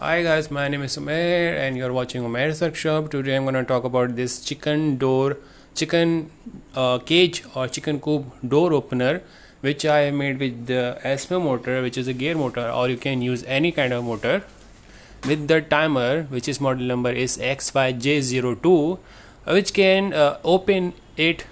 Hi guys, my name is Umair and you're watching Umair's Workshop. Today I'm going to talk about this chicken cage or chicken coop door opener, which I have made with the ASMO motor, which is a gear motor, or you can use any kind of motor with the timer, which is model number is XYJ02, which can open it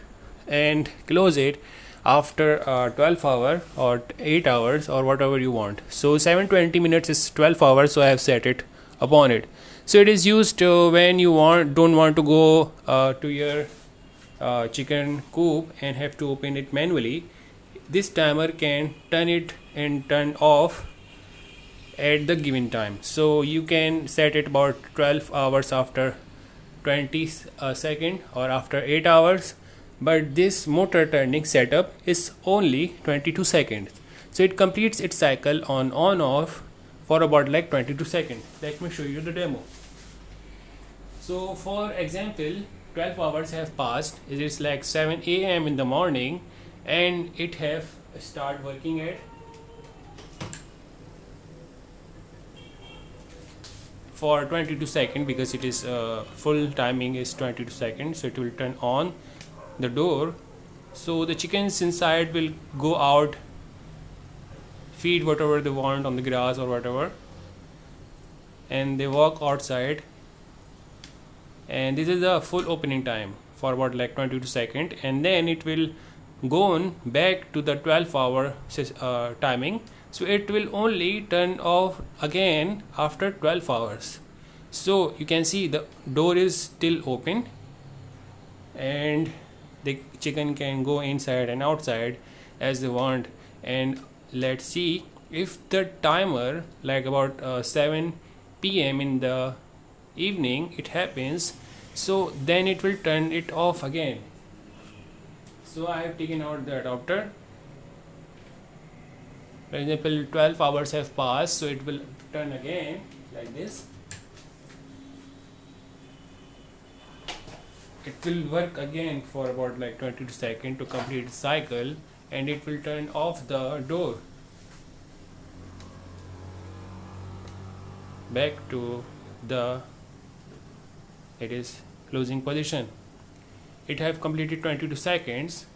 and close it after 12 hour or 8 hours or whatever you want. So 720 minutes is 12 hours, so I have set it upon it. So it is used when you don't want to go to your chicken coop and have to open it manually. This timer can turn it and turn off at the given time. So you can set it about 12 hours after 20 second or after 8 hours, but this motor turning setup is only 22 seconds. So it completes its cycle on off for about like 22 seconds. Let me show you the demo. So for example, 12 hours have passed. It is like 7 a.m. in the morning and it have start working at for 22 seconds because it is full timing is 22 seconds. So it will turn on the door, so the chickens inside will go out, feed whatever they want on the grass or whatever, and they walk outside, and this is the full opening time for about like 22 seconds, and then it will go on back to the 12-hour timing. So it will only turn off again after 12 hours. So you can see the door is still open and the chicken can go inside and outside as they want. And let's see if the timer like about 7 p.m. in the evening it happens, so then it will turn it off again. So I have taken out the adapter. For example, 12 hours have passed, so it will turn again like this. It will work again for about like 22 seconds to complete its cycle, and it will turn off the door back to the closing position. It have completed 22 seconds,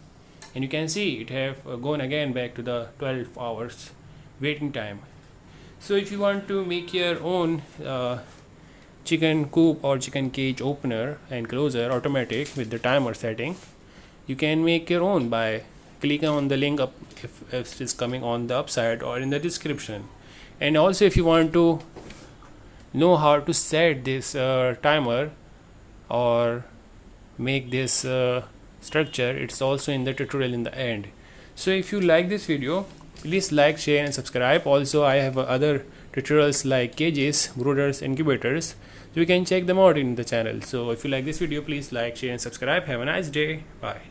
and you can see it have gone again back to the 12 hours waiting time. So if you want to make your own chicken coop or chicken cage opener and closer automatic with the timer setting, you can make your own by clicking on the link up if it is coming on the upside or in the description. And also if you want to know how to set this timer or make this structure, it's also in the tutorial in the end. So if you like this video, please like, share and subscribe. Also I have other tutorials like cages, brooders, incubators, so you can check them out in the channel. So if you like this video, please like, share and subscribe. Have a nice day. Bye.